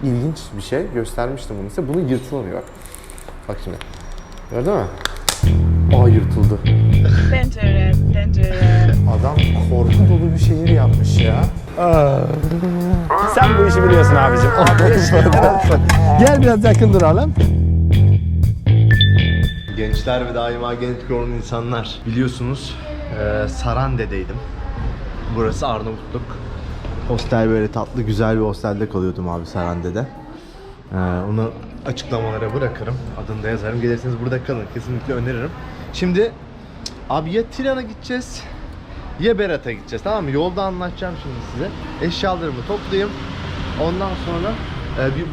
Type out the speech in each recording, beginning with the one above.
ilginç bir şey. Göstermiştim bunu size. Bunu yırtılamıyor. Bak şimdi. Gördün mü? Aa, yırtıldı. Pencere. Adam korku dolu bir şehir yapmış ya. Sen bu işi biliyorsun abicim. Gel biraz yakın duralım. Gençler ve daima genç görünen insanlar. Biliyorsunuz Sarande'deydim. Burası Arnavutluk. Hostel, böyle tatlı güzel bir hostelde kalıyordum abi Sarande'de. Onu açıklamalara bırakırım. Adını da yazarım. Gelirseniz burada kalın. Kesinlikle öneririm. Şimdi abi ya Tiran'a gideceğiz ya Berat'a gideceğiz, tamam mı? Yolda anlatacağım şimdi size. Eşyalarımı toplayayım. Ondan sonra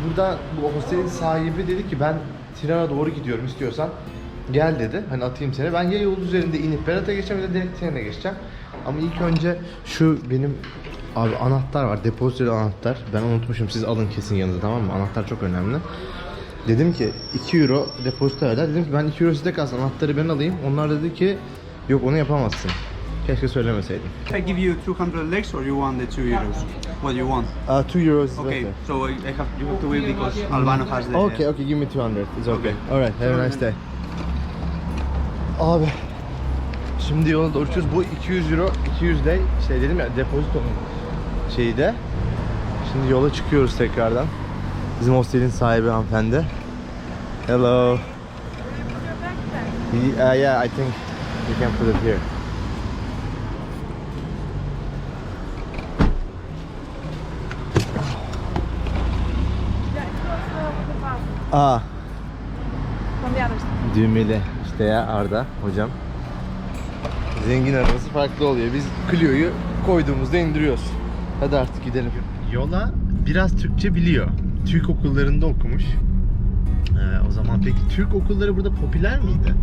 burada bu hostelin sahibi dedi ki ben Tiran'a doğru gidiyorum, istiyorsan gel dedi. Hani atayım seni. Ben ya yol üzerinde inip Berat'a geçeceğim ya da direkt Tiran'a geçeceğim. Ama ilk önce şu benim abi anahtar var. Depozitolu anahtar. Ben unutmuşum. Siz alın kesin yanınıza, tamam mı? Anahtar çok önemli. Dedim ki 2 euro depozito verdiler. Dedim ki ben 2 euro sizde kalsın, anahtarı ben alayım. Onlar dedi ki yok, onu yapamazsın. Keşke söylemeseydim. Can I give you 200 legs or you want the 2 euros? What you want? 2 euros is Okay, better. so you have to wait because Albano has the... Okay, okay, give me 200. It's okay. Alright, have a nice day. Abi, şimdi yola doğru çıkıyoruz. Bu 200 euro, 200 lei, işte dedim ya, depozitonun şeyi de. Şimdi yola çıkıyoruz tekrardan. Bizim hostelin sahibi hanımefendi. Hello. Yeah, I think you can put it here. Aa, düğmeli işte ya Arda hocam. Zengin arabası farklı oluyor. Biz Clio'yu koyduğumuzda indiriyoruz. Hadi artık gidelim. Yola biraz Türkçe biliyor. Türk okullarında okumuş. O zaman peki Türk okulları burada popüler miydi?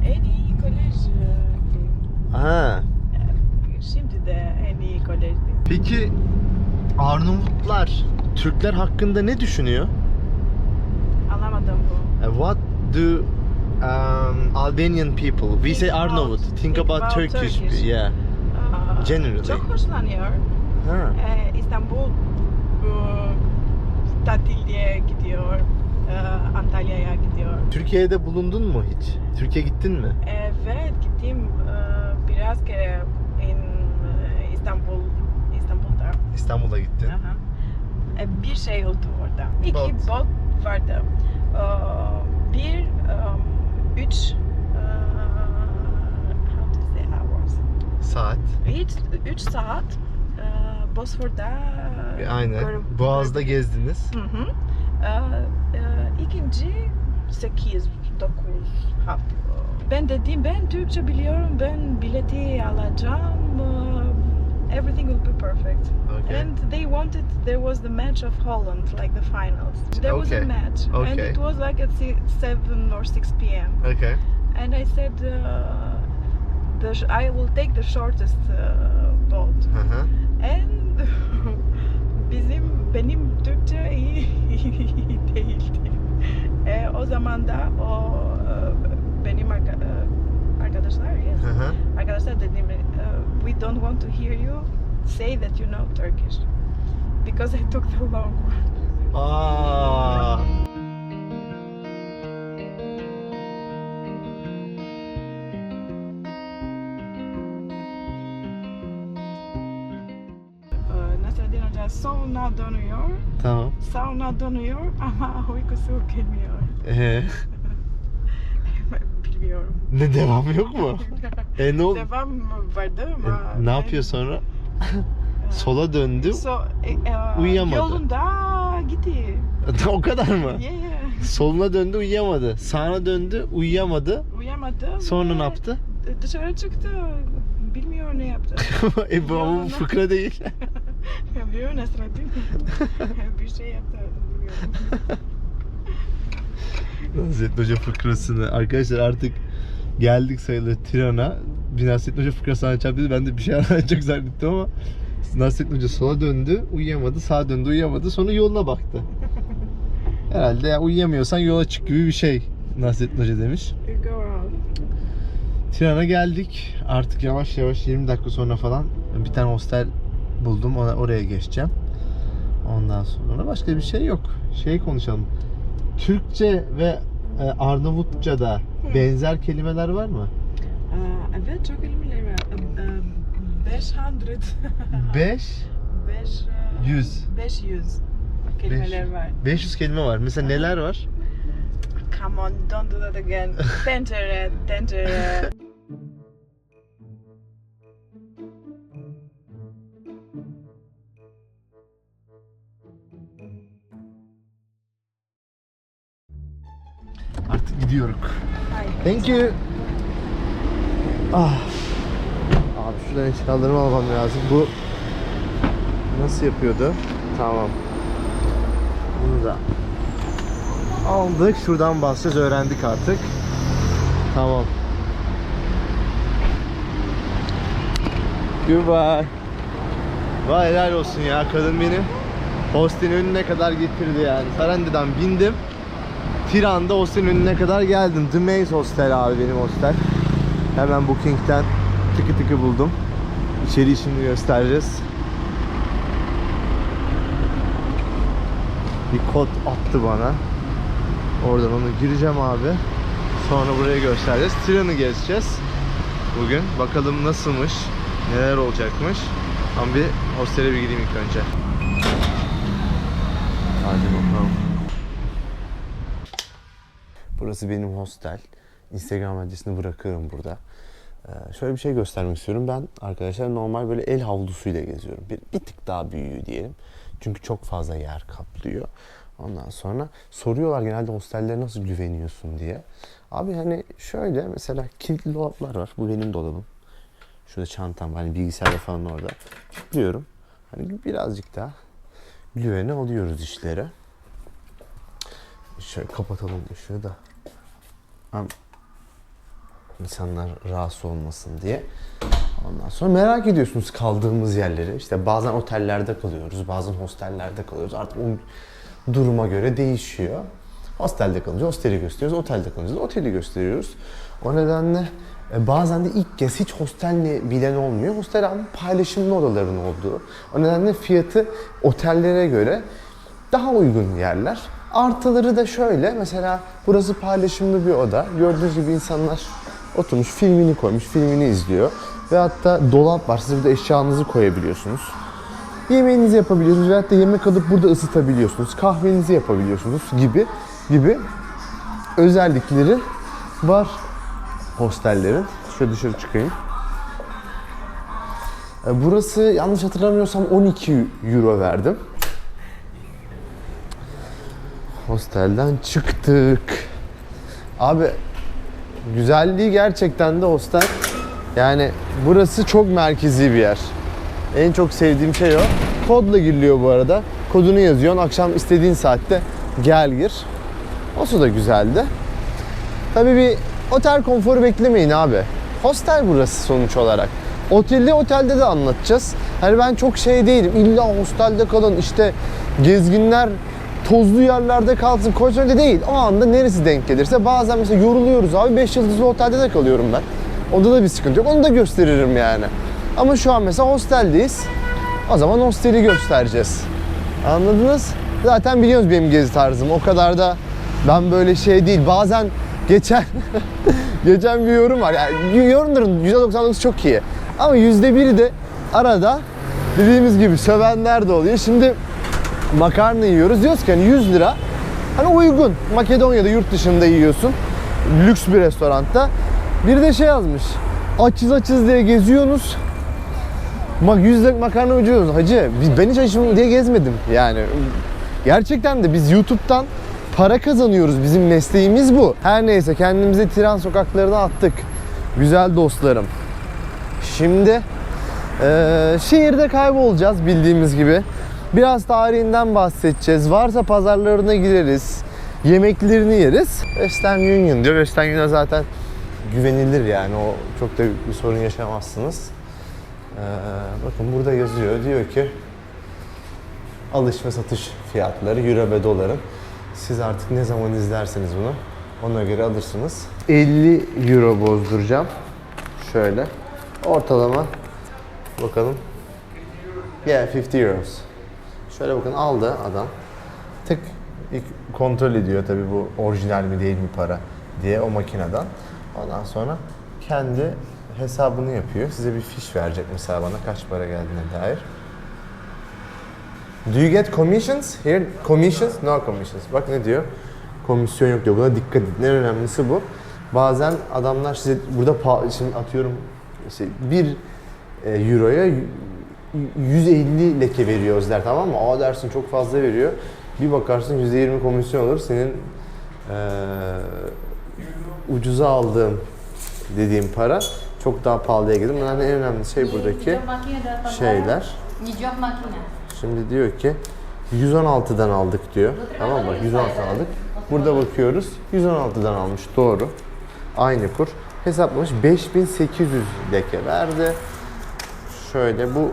En iyi kolej. Aha. Şimdi de en iyi kolejdi. Peki Arnavutlar Türkler hakkında ne düşünüyor? Anlamadım bu. What do Albanian people? We say Arnavut. Think about Turkish. Yeah. Generally. Çok hoşlanıyor. Ha. İstanbul tatilde gidiyor. Antalya'ya gidiyor. Türkiye'de bulundun mu hiç? Türkiye gittin mi? Evet, gittim biraz kere İstanbul'da. İstanbul'a gittin. Aha. Bir şey oldu orada. İki Bot. bot vardı. Üç how to say hours? Saat. 3 saat Bosfor'da Aynen. Boğaz'da gezdiniz. Hı hı. İkinci 8-9 hafta. Ben dedim, ben Türkçe biliyorum, ben bileti alacağım. Everything will be perfect. Okay. And they wanted, there was the match of Holland, like the finals. There was a Okay. match, and Okay. it was like at 7 or 6 p.m. Okay. And I said, I will take the shortest boat. Hı hı. And benim Türkçe iyi değildi. O zaman da benim arkadaşlar, yes. Hı hı. Arkadaşlar dedim, we don't want to hear you say that you know Turkish. Because I took the long one. Aa. Nasreddin Hoca soluna dönüyor, Tamam. sağına dönüyor ama uykusu gelmiyor. Bilmiyorum. Ne, devam yok mu? Ne oldu? Devam vardı ama... Ne yapıyor sonra? Sola döndü. Uyuyamadı. Yolunda gitti. O kadar mı? Yeah. Soluna döndü, uyuyamadı. Sağına döndü, uyuyamadı. Uyuyamadı. Sonra ve ne yaptı? Dışarı çıktı. Bilmiyor ne yaptı. Bu ama bu fıkra değil. Biliyor Nasreddin. Bir şey yaptı. Bilmiyorum. Nasrettin Hoca fıkrasını. Arkadaşlar artık geldik sayılır Tiran'a. Bir Nasrettin Hoca fıkrası anlatacağım dedi. Ben de bir şey anlatacak zannettim ama Nasrettin Hoca sola döndü, uyuyamadı. Sağa döndü, uyuyamadı. Sonra yoluna baktı. Herhalde ya, uyuyamıyorsan yola çık gibi bir şey Nasrettin Hoca demiş. Go out. Tiran'a geldik. Artık yavaş yavaş 20 dakika sonra falan bir tane hostel buldum. Oraya geçeceğim. Ondan sonra başka bir şey yok. Şey konuşalım. Türkçe ve Arnavutça'da benzer kelimeler var mı? Evet, çok kelimeler var. 500 500 kelimeler var. 500 kelime var. Mesela neler var? Come on, don't do that again. Tencere, tencere. Artık gidiyoruz. Hayır. Thank you. Ah. Abi şuradan eşyalarımı almam lazım. Bu nasıl yapıyordu? Tamam. Bunu da aldık. Şuradan basacağız. Öğrendik artık. Tamam. Goodbye. Vay helal olsun ya. Kadın beni hostelin önüne kadar getirdi yani. Saranda'dan bindim. Tiran'da hostelin önüne kadar geldim. The Maze Hostel abi benim hostel. Hemen Booking'den tıkı tıkı buldum. İçeriği şimdi göstereceğiz. Bir kod attı bana. Oradan onu gireceğim abi. Sonra buraya göstereceğiz. Tiran'ı gezeceğiz bugün. Bakalım nasılmış, neler olacakmış. Ama bir hostele bir gideyim ilk önce. Hadi bakalım. Burası benim hostel. Instagram adresini bırakıyorum burada. Şöyle bir şey göstermek istiyorum. Ben arkadaşlar normal böyle el havlusuyla geziyorum. Bir tık daha büyüğü diyelim. Çünkü çok fazla yer kaplıyor. Ondan sonra soruyorlar genelde hostellere nasıl güveniyorsun diye. Abi hani şöyle mesela kilitli dolaplar var. Bu benim dolabım. Şurada çantam var. Hani bilgisayarda falan orada. Kilitliyorum. Hani birazcık daha güvene alıyoruz işlere. Şöyle kapatalım ışığı da. İnsanlar rahatsız olmasın diye. Ondan sonra merak ediyorsunuz kaldığımız yerleri. İşte bazen otellerde kalıyoruz, bazen hostellerde kalıyoruz. Artık o duruma göre değişiyor. Hostelde kalınca hosteli gösteriyoruz, otelde kalınca da oteli gösteriyoruz. O nedenle bazen de ilk kez hiç hostel bilen olmuyor. Hostel abi paylaşımlı odaların olduğu. O nedenle fiyatı otellere göre daha uygun yerler. Artıları da şöyle, mesela burası paylaşımlı bir oda. Gördüğünüz gibi insanlar oturmuş, filmini koymuş, filmini izliyor. Ve hatta dolap var, siz burada eşyanızı koyabiliyorsunuz. Yemeğinizi yapabiliyorsunuz ve hatta yemek alıp burada ısıtabiliyorsunuz. Kahvenizi yapabiliyorsunuz gibi özellikleri var hostellerin. Şöyle dışarı çıkayım. Burası yanlış hatırlamıyorsam 12 euro verdim. Hostelden çıktık. Abi güzelliği gerçekten de hostel. Yani burası çok merkezi bir yer. En çok sevdiğim şey o. Kodla giriliyor bu arada. Kodunu yazıyorsun. Akşam istediğin saatte gel gir. O da güzeldi. Tabii bir otel konforu beklemeyin abi. Hostel burası sonuç olarak. Otelde de anlatacağız. Hani ben çok şey değilim. İlla hostelde kalın, işte gezginler tozlu yerlerde kalsın, öyle değil. O anda neresi denk gelirse. Bazen mesela yoruluyoruz abi. 5 yıldızlı otelde de kalıyorum ben. Onda da bir sıkıntı yok. Onu da gösteririm yani. Ama şu an mesela hosteldeyiz. O zaman hosteli göstereceğiz. Anladınız? Zaten biliyorsunuz benim gezi tarzım. O kadar da ben böyle şey değil. Bazen geçen bir yorum var. Yani yorumların %99 çok iyi. Ama %1'i de arada dediğimiz gibi sövenler de oluyor. Şimdi makarna yiyoruz. Diyoruz ki hani 100 lira. Hani uygun. Makedonya'da yurt dışında yiyorsun. Lüks bir restoranda. Bir de şey yazmış. Açız diye geziyorsunuz. 100 lira makarna ucuz. Hacı ben hiç açım diye gezmedim. Yani gerçekten de biz YouTube'dan para kazanıyoruz. Bizim mesleğimiz bu. Her neyse kendimizi Tiran sokaklarına attık. Güzel dostlarım. Şimdi şehirde kaybolacağız bildiğimiz gibi. Biraz tarihinden bahsedeceğiz. Varsa pazarlarına gireriz. Yemeklerini yeriz. Western Union diyor. Western Union zaten güvenilir yani. O çok da büyük bir sorun yaşamazsınız. Bakın burada yazıyor. Diyor ki alış ve satış fiyatları euro ve doların. Siz artık ne zaman izlerseniz bunu ona göre alırsınız. 50 euro bozduracağım. Şöyle. Ortalama bakalım. Yeah, 50 euros. Şöyle bakın aldı adam. Tık ilk kontrol ediyor tabii bu orijinal mi değil mi para diye o makineden. Ondan sonra kendi hesabını yapıyor. Size bir fiş verecek mesela bana kaç para geldiğine dair. Do you get commissions? Here commissions? No commissions. Bak ne diyor? Komisyon yok diyor. Buna dikkat edin. En önemlisi bu. Bazen adamlar size burada şimdi atıyorum işte 1 euroya 150 leke veriyor Özler, tamam mı? Aa dersin çok fazla veriyor. Bir bakarsın %20 komisyon olur. Senin ucuza aldığım dediğim para çok daha pahalıya gelir. Yani en önemli şey buradaki şeyler. Şimdi diyor ki 116'dan aldık diyor. Tamam mı? 116'dan aldık. Burada bakıyoruz. 116'dan almış. Doğru. Aynı kur. Hesaplamış. 5800 leke verdi. Şöyle bu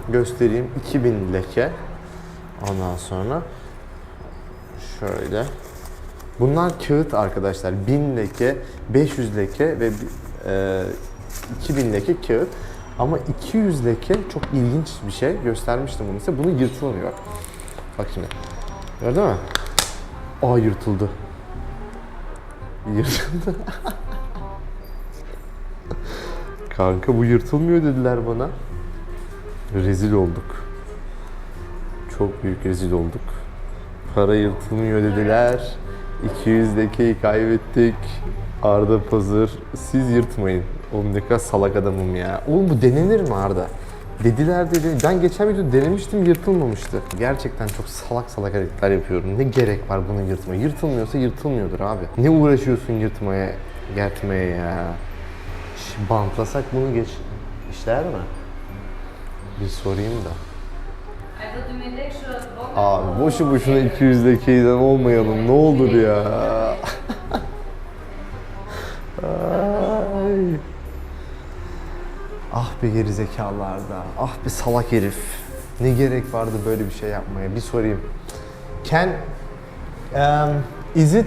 göstereyim. 2000 leke. Ondan sonra şöyle. Bunlar kağıt arkadaşlar. 1000 leke, 500 leke ve 2000 leke kağıt. Ama 200 leke çok ilginç bir şey. Göstermiştim bunu size. Bunu yırtılamıyor. Bak şimdi. Gördün mü? Aa yırtıldı. Yırtıldı. Kanka bu yırtılmıyor dediler bana. Rezil olduk. Çok büyük rezil olduk. Para yırtılmıyor dediler. 200 lekeyi kaybettik. Arda Pazır, siz yırtmayın. Oğlum ne kadar salak adamım ya. Oğlum bu denenir mi Arda? Dediler dedi. Ben geçen videoda denemiştim, yırtılmamıştı. Gerçekten çok salak salak hareketler yapıyorum. Ne gerek var bunu yırtmaya? Yırtılmıyorsa yırtılmıyordur abi. Ne uğraşıyorsun yırtmaya, gertmeye ya? Bantlasak bunu geç. İşler mi? Bir sorayım da. Abi boşu boşuna 200 lekeyden olmayalım. Ne olur ya. Ay. Ah be gerizekalılar da. Ah be salak herif. Ne gerek vardı böyle bir şey yapmaya? Bir sorayım. Is it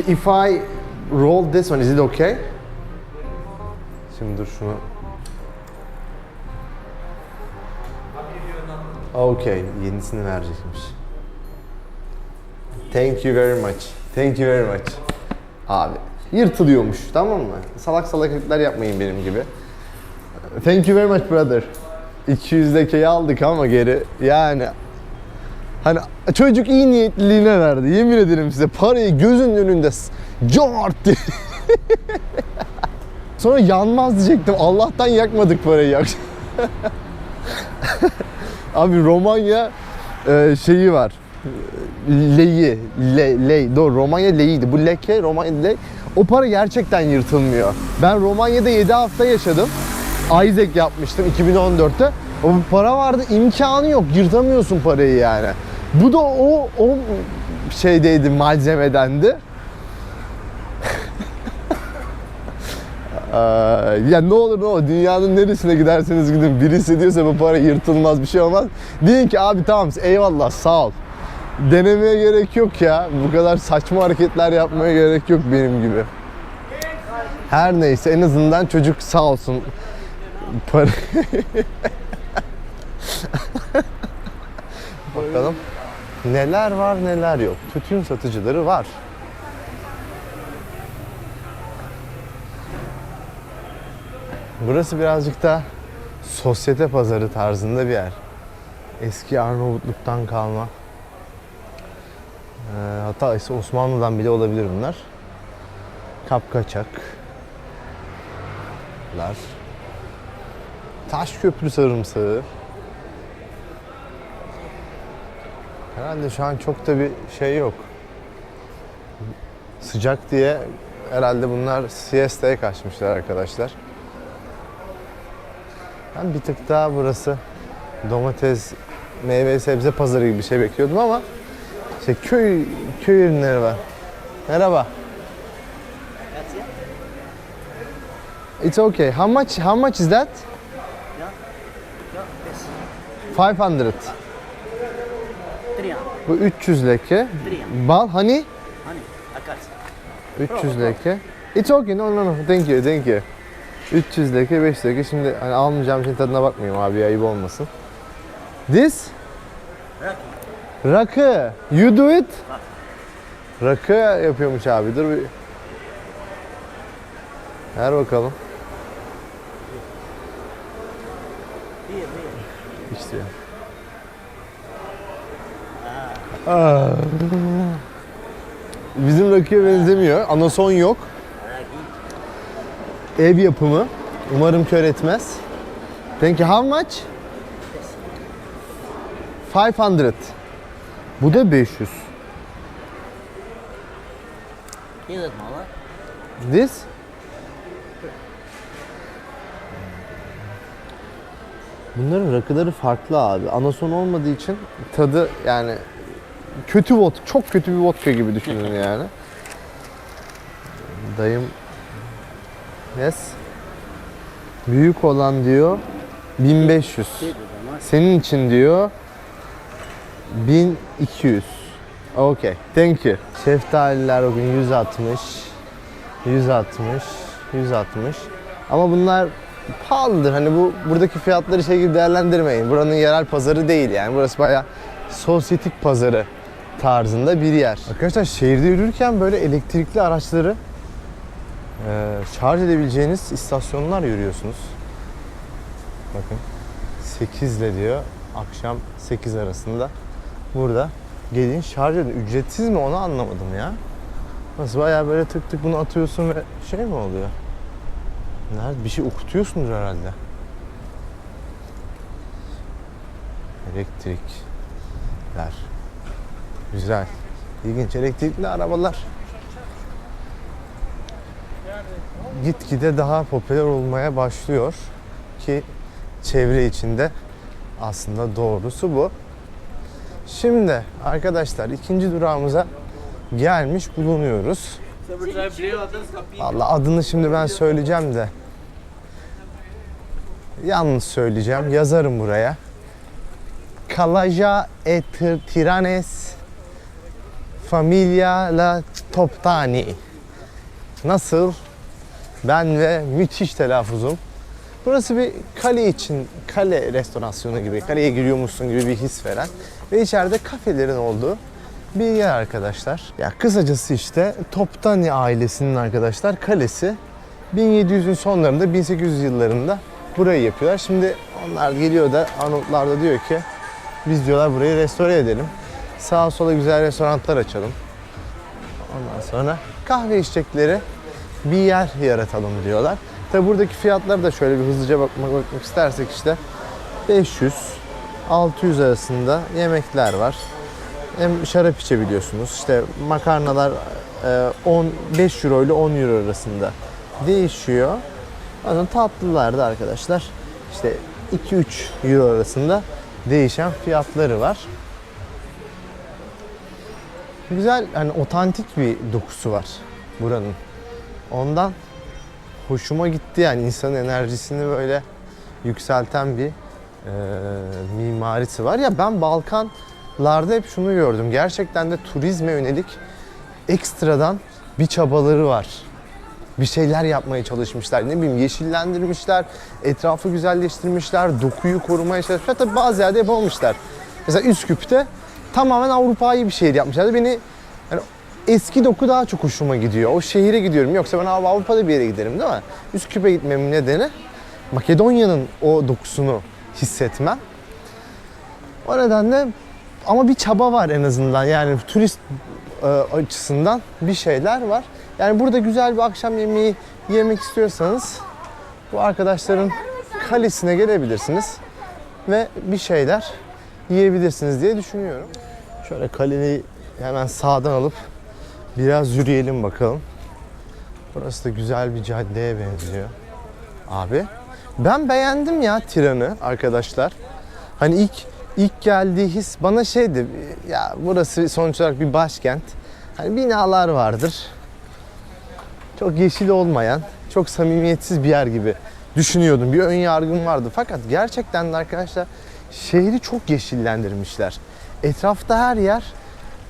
if I roll this one, is it okay? Şimdi dur şunu. Okay, yenisini verecekmiş. Thank you very much. Thank you very much. Abi yırtılıyormuş, tamam mı? Salak salak hareketler yapmayın benim gibi. Thank you very much brother. 200 lekeyi aldık ama geri yani hani çocuk iyi niyetliliğine verdi. Yemin ederim size parayı gözünün önünde cart diye. Sonra yanmaz diyecektim. Allah'tan yakmadık parayı yak. Abi Romanya şeyi var. Leyi, doğru Romanya leyiydi. Bu leke, Romanya ley. O para gerçekten yırtılmıyor. Ben Romanya'da 7 hafta yaşadım. Isaac yapmıştım 2014'te. O para vardı, imkanı yok. Yırtamıyorsun parayı yani. Bu da o şeydeydi, malzemedendi. Ya ne olur dünyanın neresine giderseniz gidin birisi diyorsa bu para yırtılmaz bir şey olmaz. Deyin ki abi tamam eyvallah sağ ol. Denemeye gerek yok ya. Bu kadar saçma hareketler yapmaya gerek yok benim gibi. Her neyse en azından çocuk sağ olsun. Para... Bakalım neler var neler yok. Tütün satıcıları var. Burası birazcık da sosyete pazarı tarzında bir yer. Eski Arnavutluk'tan kalma. Hatta ise Osmanlı'dan bile olabilir bunlar. Kapkaçaklar. Taşköprü sarımsağı. Herhalde şu an çok da bir şey yok. Sıcak diye herhalde bunlar siesta'ya kaçmışlar arkadaşlar. Ben bir tık daha burası domates, meyve, sebze pazarı gibi bir şey bekliyordum ama işte köy ürünleri var. Merhaba. It's okay. How much is that? 500. Bu 300 leke. Bal, honey? 300 leke. It's okay. No. Thank you. 300 leke, 500 leke. Şimdi hani almayacağım şeyin tadına bakmayayım abi, ayıp olmasın. This? Rakı. You do it. Rakı yapıyormuş abi. Dur bir. Ver bakalım. İşte. Bizim rakıya benzemiyor. Anason yok. Ev yapımı. Umarım kör etmez. Thank you. How much? 500. Bu da 500. This? Bunların rakıları farklı abi. Anason olmadığı için tadı yani kötü vodka, çok kötü bir vodka gibi düşünün yani. Dayım yes. Büyük olan diyor 1500. Senin için diyor 1200. Okay, thank you. Şeftaliler bugün 160, 160, 160. Ama bunlar pahalıdır. Hani buradaki fiyatları şey gibi değerlendirmeyin. Buranın yerel pazarı değil yani. Burası bayağı sosyetik pazarı tarzında bir yer. Arkadaşlar şehirde yürürken böyle elektrikli araçları şarj edebileceğiniz istasyonlar yürüyorsunuz. Bakın 8 ile diyor akşam 8 arasında burada gelin şarj edin. Ücretsiz mi onu anlamadım ya. Nasıl bayağı böyle tık tık bunu atıyorsun ve şey mi oluyor? Nerede? Bir şey okutuyorsundur herhalde. Elektrikler. Güzel. İlginç elektrikli arabalar. Gitgide daha popüler olmaya başlıyor ki çevre içinde aslında doğrusu bu. Şimdi arkadaşlar ikinci durağımıza gelmiş bulunuyoruz. Vallahi adını şimdi ben söyleyeceğim de yalnız söyleyeceğim. Yazarım buraya. Kalaja et Tiranes Familia La Toptani. Nasıl? Ben ve müthiş telaffuzum. Burası bir kale için, kale restorasyonu gibi, kaleye giriyormuşsun gibi bir his veren ve içeride kafelerin olduğu bir yer arkadaşlar. Ya kısacası işte Toptani ailesinin arkadaşlar kalesi 1700'ün sonlarında 1800 yıllarında burayı yapıyorlar. Şimdi onlar geliyor da Arnavutlar da diyor ki biz diyorlar burayı restore edelim. Sağa sola güzel restoranlar açalım. Ondan sonra kahve içecekleri bir yer yaratalım diyorlar. Tabi buradaki fiyatları da şöyle bir hızlıca bakmak istersek işte 500-600 arasında yemekler var. Hem şarap içebiliyorsunuz. İşte makarnalar 5 euro ile 10 euro arasında değişiyor. Onun tatlılar da arkadaşlar işte 2-3 euro arasında değişen fiyatları var. Güzel hani otantik bir dokusu var buranın. Ondan hoşuma gitti yani insanın enerjisini böyle yükselten bir mimarisi var. Ya ben Balkanlarda hep şunu gördüm. Gerçekten de turizme yönelik ekstradan bir çabaları var. Bir şeyler yapmaya çalışmışlar. Ne bileyim yeşillendirmişler, etrafı güzelleştirmişler, dokuyu korumaya çalışmışlar. Tabii bazı yerde yapamamışlar. Mesela Üsküp'te tamamen Avrupa'yı bir şehir yapmışlar. Beni yani eski doku daha çok hoşuma gidiyor. O şehire gidiyorum. Yoksa ben Avrupa'da bir yere giderim değil mi? Üsküp'e gitmemin nedeni Makedonya'nın o dokusunu hissetmem. O nedenle ama bir çaba var en azından. Yani turist açısından bir şeyler var. Yani burada güzel bir akşam yemeği yemek istiyorsanız bu arkadaşların kalesine gelebilirsiniz ve bir şeyler yiyebilirsiniz diye düşünüyorum. Şöyle kaleyi hemen sağdan alıp biraz yürüyelim bakalım. Burası da güzel bir caddeye benziyor. Abi ben beğendim ya Tiran'ı arkadaşlar. Hani ilk geldiği his bana şeydi. Ya burası sonuç olarak bir başkent. Hani binalar vardır. Çok yeşil olmayan, çok samimiyetsiz bir yer gibi düşünüyordum. Bir ön yargım vardı. Fakat gerçekten de arkadaşlar şehri çok yeşillendirmişler. Etrafta her yer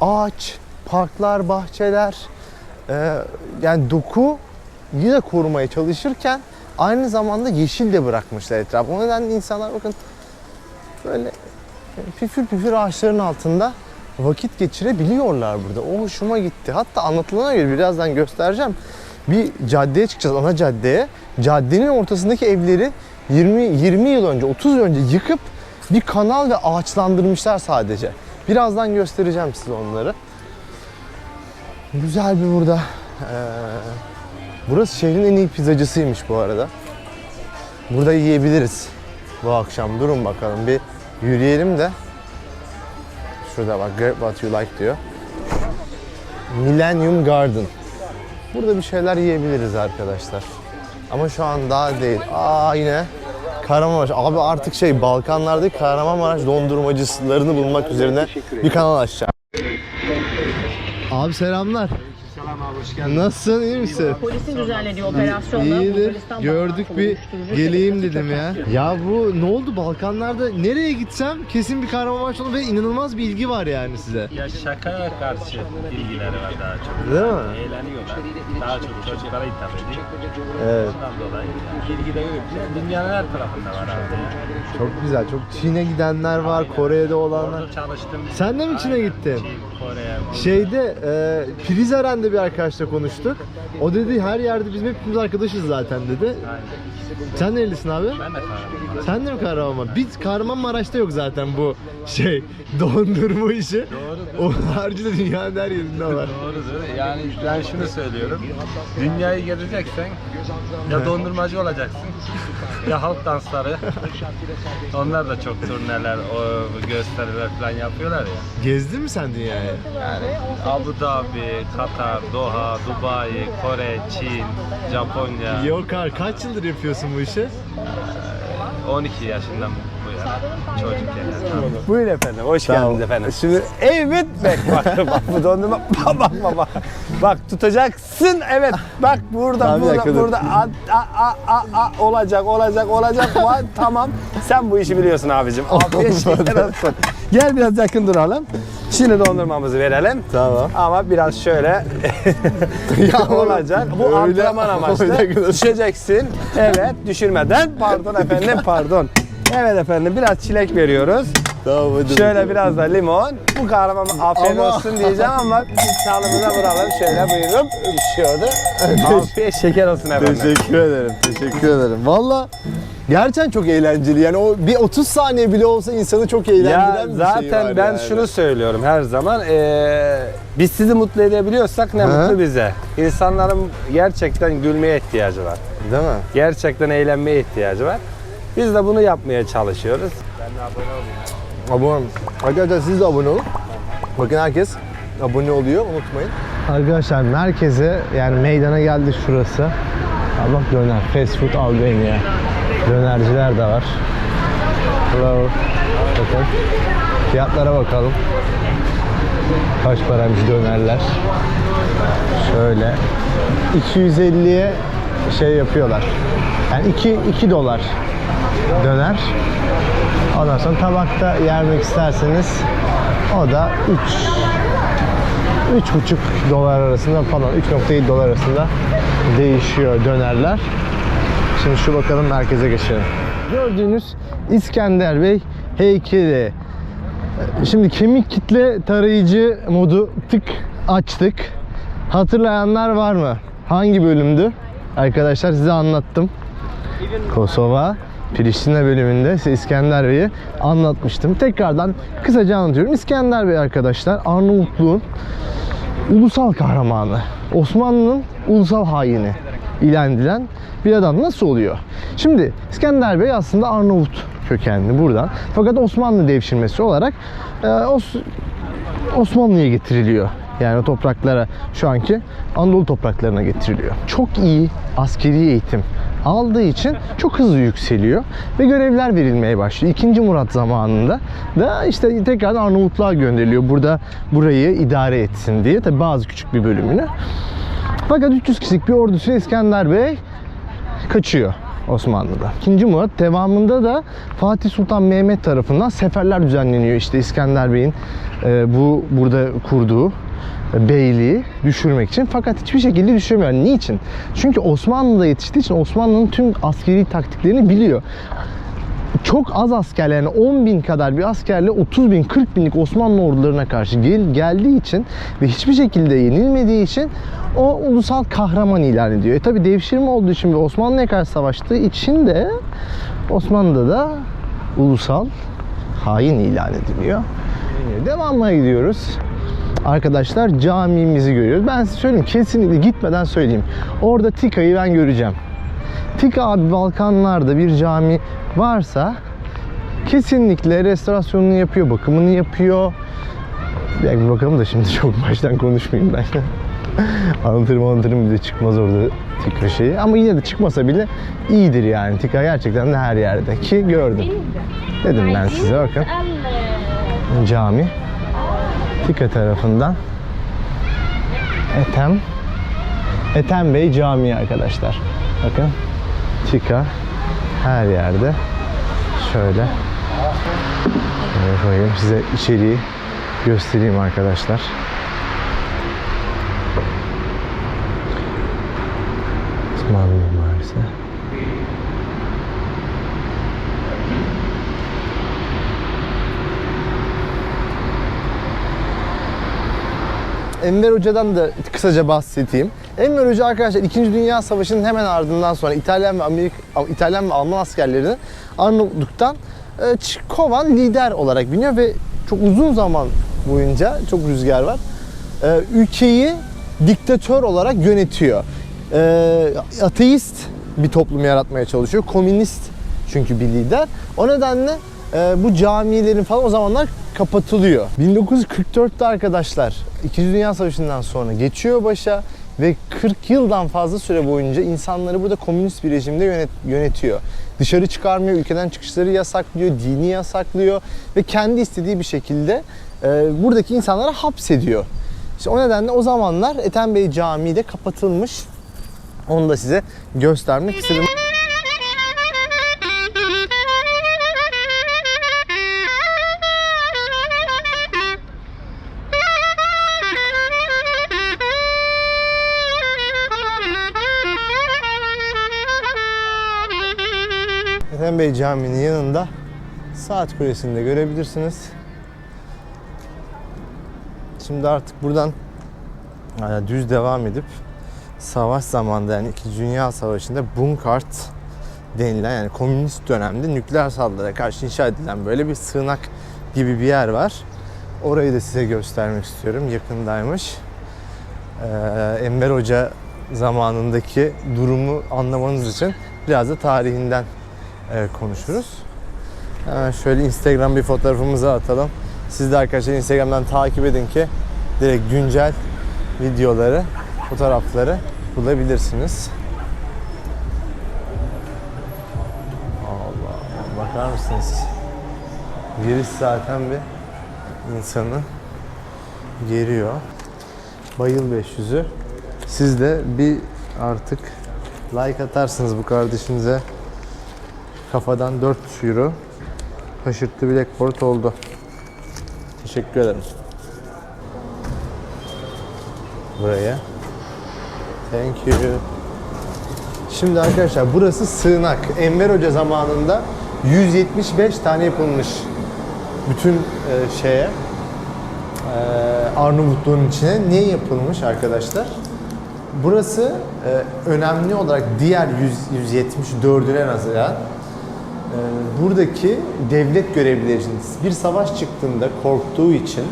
ağaç, parklar, bahçeler. Yani doku yine korumaya çalışırken aynı zamanda yeşil de bırakmışlar etrafı. O nedenle insanlar bakın böyle püfür püfür ağaçların altında vakit geçirebiliyorlar burada. O hoşuma gitti. Hatta anlatılana göre birazdan göstereceğim. Bir caddeye çıkacağız, ana caddeye. Caddenin ortasındaki evleri 20 yıl önce, 30 yıl önce yıkıp bir kanal ve ağaçlandırmışlar sadece. Birazdan göstereceğim size onları. Güzel bir burada. Burası şehrin en iyi pizzacısıymış bu arada. Burada yiyebiliriz bu akşam. Durun bakalım bir yürüyelim de. Şurada bak, grab what you like diyor. Millennium Garden. Burada bir şeyler yiyebiliriz arkadaşlar. Ama şu an daha değil. Yine Kahramanmaraş. Abi artık Balkanlardaki Kahramanmaraş dondurmacılarını bulmak üzerine bir kanal açacağım. Abi selamlar. Selam abi, hoş geldin. Nasılsın, iyi misin? Polisin düzenlediği operasyonda İyidir. Bulgaristan Gördük bağlantılı bir uyuşturucu geleyim şebekesi dedim ya. çökertiyor. Ya bu ne oldu Balkanlarda? Nereye gitsem kesin bir Kahramanmaraş olur ve inanılmaz bir ilgi var yani size. Ya şakaya karşı ilgileri var daha çok. Değil mi? Eğleniyorlar. Daha çok çocuklara hitap ediyor. Evet. Ondan dolayı ilgi de yok. Dünyanın her tarafında var abi ya. Çok güzel. Çok Çin'e gidenler var, Kore'de olanlar. Orada çalıştım. Sen de mi Çin'e Aynen. gittin? Çin, Kore'ye. Şeyde Prizren'de bir arkadaşla konuştuk. O dedi her yerde bizim hepimiz arkadaşız zaten dedi. Aynen. Sen nerelisin abi? Ben de Kahramanmaraş. Sen de mi Kahramanmaraş? Biz Kahramanmaraş'ta yok zaten bu dondurma işi. Doğrudur. O haricinde dünyanın her yerinde var. Doğrudur. Yani ben şunu söylüyorum. Dünyayı gezeceksen ya dondurmacı olacaksın ya halk dansları. Onlar da çok turneler, gösteriler falan yapıyorlar ya. Gezdin mi sen dünyayı? Yani Abu Dhabi, Katar, Doha, Dubai, Kore, Çin, Japonya. Yok abi, kaç yıldır yapıyorsun bu işi? 12 yaşından bu yana çocuk yani. Buyurun efendim, hoş Tamam. geldiniz efendim. Şimdi evet bak bu dondurma bak. Bak tutacaksın, evet bak burada Tamam, bir dakika, dur. burada olacak tamam, sen bu işi biliyorsun abicim. Afiyet şeker olsun. Gel biraz yakın duralım. Şimdi dondurmamızı verelim. Tamam. Ama biraz şöyle olacak. Bu öyle- antrenman amaçlı. öyle- Düşeceksin. Evet, düşürmeden. Pardon efendim, pardon. Evet efendim, biraz çilek veriyoruz. Tamam hadi. Şöyle biraz da limon. Bu kahraman afiyet Ama- olsun diyeceğim ama sağlığımıza vuralım. Şöyle buyurup düşüyordu. Afiyet şeker olsun efendim. Teşekkür ederim. Teşekkür ederim. Valla gerçekten çok eğlenceli. Yani o bir 30 saniye bile olsa insanı çok eğlendiren Ya bir zaten şey var ben yani. şunu söylüyorum her zaman. Biz sizi mutlu edebiliyorsak ne Hı. mutlu bize. İnsanların gerçekten gülmeye ihtiyacı var. Değil mi? Gerçekten eğlenmeye ihtiyacı var. Biz de bunu yapmaya çalışıyoruz. Abone. Arkadaşlar siz de abone olun. Bakın herkes abone oluyor, unutmayın. Arkadaşlar merkeze, yani meydana geldik şurası. Ya bak döner, fast food Albania. Dönerciler de var. Hello. Bakın. Fiyatlara bakalım. Kaç paraymış dönerler. Şöyle 250'ye şey yapıyorlar. Yani 2 dolar döner. Ondan sonra tabakta yermek isterseniz o da 3,5 dolar arasında falan, 3,7 dolar arasında değişiyor dönerler. Şimdi şu bakalım merkeze geçelim. Gördüğünüz İskender Bey heykeli. Şimdi kemik kitle tarayıcı modu açtık. Hatırlayanlar var mı? Hangi bölümdü? Arkadaşlar size anlattım. Kosova, Priştine bölümünde size İskender Bey'i anlatmıştım. Tekrardan kısaca anlatıyorum. İskender Bey arkadaşlar Arnavutluğun ulusal kahramanı. Osmanlı'nın ulusal haini ilan edilen bir adam. Nasıl oluyor? Şimdi İskender Bey aslında Arnavut kökenli buradan. Fakat Osmanlı devşirmesi olarak Osmanlı'ya getiriliyor. Yani o topraklara, şu anki Anadolu topraklarına getiriliyor. Çok iyi askeri eğitim aldığı için çok hızlı yükseliyor ve görevler verilmeye başlıyor. 2. Murat zamanında da işte tekrardan Arnavutluğa gönderiliyor. Burada burayı idare etsin diye. Tabi bazı küçük bir bölümünü. Fakat 300 kişilik bir ordusuyla İskender Bey kaçıyor Osmanlı'da. 2. Murat devamında da Fatih Sultan Mehmet tarafından seferler düzenleniyor. İşte İskender Bey'in burada kurduğu beyliği düşürmek için. Fakat hiçbir şekilde düşüremiyor. Niçin? Çünkü Osmanlı'da yetiştiği için Osmanlı'nın tüm askeri taktiklerini biliyor. çok az asker, yani 10.000 kadar bir askerle 30.000, 40.000'lik Osmanlı ordularına karşı geldiği için ve hiçbir şekilde yenilmediği için o ulusal kahraman ilan ediyor. Tabi devşirme olduğu için ve Osmanlı'ya karşı savaştığı için de Osmanlı'da da ulusal hain ilan ediliyor. Devamına gidiyoruz. Arkadaşlar camimizi görüyoruz. Ben size söyleyeyim, kesinlikle gitmeden söyleyeyim. Orada Tika'yı ben göreceğim. Tika abi, Balkanlarda bir cami varsa kesinlikle restorasyonunu yapıyor, bakımını yapıyor. Bir bakalım da şimdi çok baştan konuşmayayım ben. anlatırım bir de çıkmaz orada Tika şeyi. Ama yine de çıkmasa bile iyidir yani. Tika gerçekten de her yerde ki gördüm. Dedim ben size, bakın. Cami. Tika tarafından Ethem Bey Camii arkadaşlar. Bakın Tika her yerde. Şöyle koyayım size, içeriği göstereyim arkadaşlar. Osmanlı mimarisi. Enver Hoca'dan da kısaca bahsedeyim. Enver Hoca arkadaşlar 2. Dünya Savaşı'nın hemen ardından sonra İtalyan ve Alman askerlerini Arnavutluk'tan kovan lider olarak biliniyor ve çok uzun zaman boyunca, çok rüzgar var, ülkeyi diktatör olarak yönetiyor. Ateist bir toplum yaratmaya çalışıyor. Komünist çünkü bir lider. O nedenle bu camilerin falan o zamanlar kapatılıyor. 1944'te arkadaşlar 2. Dünya Savaşı'ndan sonra geçiyor başa ve 40 yıldan fazla süre boyunca insanları burada komünist bir rejimde yönetiyor. Dışarı çıkarmıyor, ülkeden çıkışları yasaklıyor, dini yasaklıyor ve kendi istediği bir şekilde buradaki insanlara hapsediyor. İşte o nedenle o zamanlar Ethem Bey Camii de kapatılmış. Onu da size göstermek istedim. Ethem Bey Camii'nin yanında Saat Kulesi'ni de görebilirsiniz. Şimdi artık buradan düz devam edip savaş zamanında, yani 2. Dünya Savaşı'nda Bunkart denilen, yani komünist dönemde nükleer saldırıya karşı inşa edilen böyle bir sığınak gibi bir yer var. Orayı da size göstermek istiyorum. Yakındaymış. Enver Hoca zamanındaki durumu anlamanız için biraz da tarihinden konuşuruz. Şöyle Instagram bir fotoğrafımızı atalım. Siz de arkadaşlar Instagram'dan takip edin ki direkt güncel videoları, fotoğrafları bulabilirsiniz. Allah, bakar mısınız? Giriş zaten bir insanı geriyor. Bayıl 500'ü. Siz de bir artık like atarsınız bu kardeşinize. Kafadan 4 euro şaşırttı, Blackboard oldu. Teşekkür ederim. Buraya. Thank you. Şimdi arkadaşlar burası sığınak. Enver Hoca zamanında 175 tane yapılmış. Bütün Arnavutluğun içine niye yapılmış arkadaşlar? Burası önemli olarak diğer 174'üne nazaran buradaki devlet görevlileri için bir savaş çıktığında korktuğu için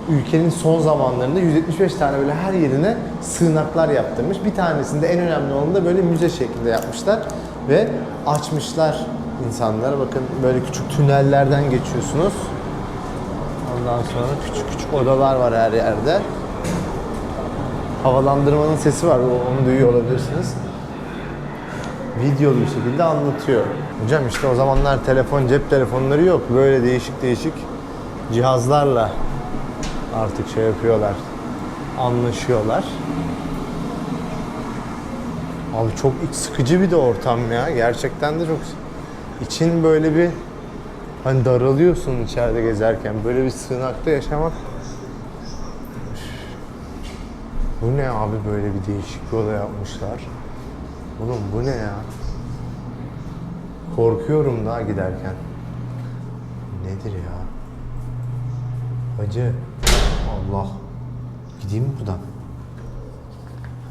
ülkenin son zamanlarında 175 tane böyle her yerine sığınaklar yaptırmış. Bir tanesinde, en önemli olanı da böyle müze şeklinde yapmışlar ve açmışlar insanlara. Bakın böyle küçük tünellerden geçiyorsunuz. Ondan sonra küçük küçük odalar var her yerde. Havalandırmanın sesi var, onu duyuyor olabilirsiniz. Videolu bir şekilde anlatıyor. Hocam işte o zamanlar telefon, cep telefonları yok. Böyle değişik değişik cihazlarla artık şey yapıyorlar, anlaşıyorlar. Abi çok iç sıkıcı bir de ortam ya. Gerçekten de çok için böyle bir hani daralıyorsun içeride gezerken. Böyle bir sığınakta yaşamak. Bu ne abi, böyle bir değişik bir oda yapmışlar. Oğlum bu ne ya? Korkuyorum daha giderken. Nedir ya? Hacı. Allah. Gideyim mi buradan?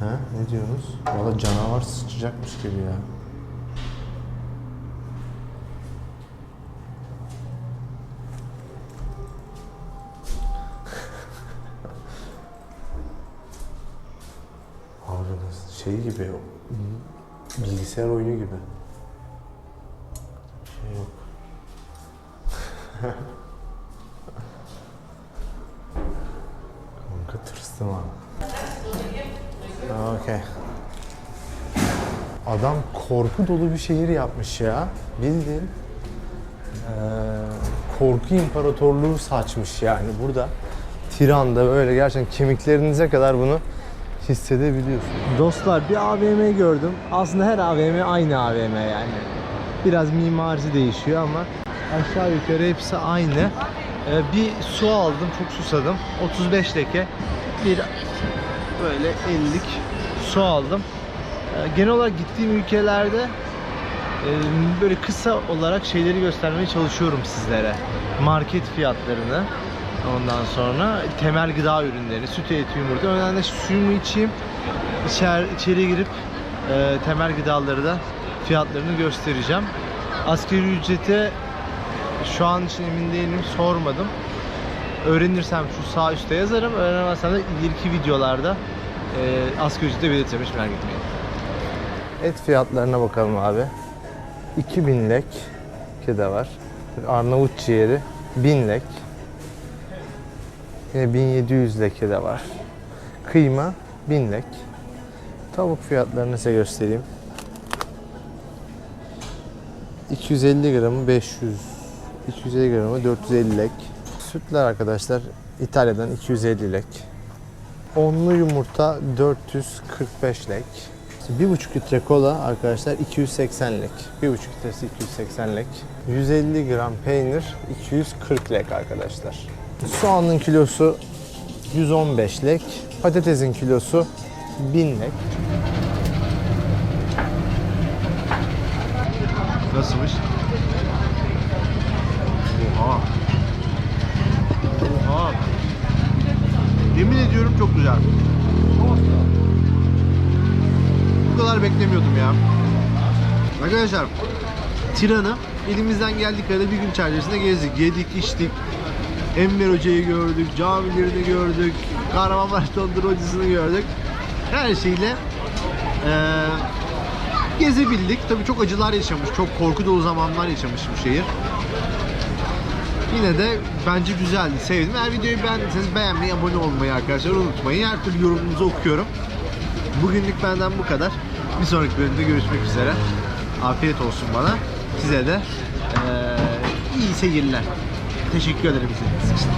He? Ne diyorsunuz? Valla canavar sıçacakmış gibi ya. Abi nasıl şey gibi, bilgisayar oyunu gibi. Bir şey yok. Kanka tırstım ha. Okey. Adam korku dolu bir şehir yapmış ya. Bildiğin korku imparatorluğu saçmış yani burada. Tiran'da böyle gerçekten kemiklerinize kadar bunu hissedebiliyorsun. Dostlar bir AVM gördüm. Aslında her AVM aynı AVM yani. Biraz mimarisi değişiyor ama aşağı yukarı hepsi aynı. Bir su aldım, çok susadım. 35 leke. Bir böyle 50'lik su aldım. Genel olarak gittiğim ülkelerde böyle kısa olarak şeyleri göstermeye çalışıyorum sizlere. Market fiyatlarını, ondan sonra temel gıda ürünleri, süt, et, yumurta. Önemli suyumu içeyim, içeri girip temel gıdaları da fiyatlarını göstereceğim. Asgari ücrete şu an için emin değilim, sormadım. Öğrenirsem şu sağ üstte yazarım, öğrenemezsem de ileriki videolarda asgari ücrete belirtirim, hiç merak etmeyin. Et fiyatlarına bakalım abi. 2000 lek de var. Arnavut ciğeri 1000 lek. Yine 1700 leke de var. Kıyma 1000 lek. Tavuk fiyatlarını size göstereyim. 250 gramı 500. 250 gramı 450 lek. Sütler arkadaşlar İtalya'dan 250 lek. Onlu yumurta 445 lek. 1,5 litre kola arkadaşlar 280 lek. 1,5 litresi 280 lek. 150 gram peynir 240 lek arkadaşlar. Soğanın kilosu 115 lek. Patatesin kilosu 1000 lek. Nasılmış? Oha. Oha. Yemin ediyorum çok güzel. Bu kadar beklemiyordum ya. Arkadaşlar, Tiran'ı elimizden geldiği kadar bir gün içerisinde gezdik, yedik, içtik. Enver Hoca'yı gördük, camilerini gördük, Kahramanmaraş dondurmacısını gördük. Her şeyle gezebildik. Tabii çok acılar yaşamış, çok korku dolu zamanlar yaşamış bu şehir. Yine de bence güzeldi, sevdim. Eğer videoyu beğendiyseniz beğenmeyi, abone olmayı arkadaşlar unutmayın. Her türlü yorumunuzu okuyorum. Bugünlük benden bu kadar. Bir sonraki bölümde görüşmek üzere. Afiyet olsun bana. Size de iyi seyirler. Teşekkür ederim izlediğiniz için.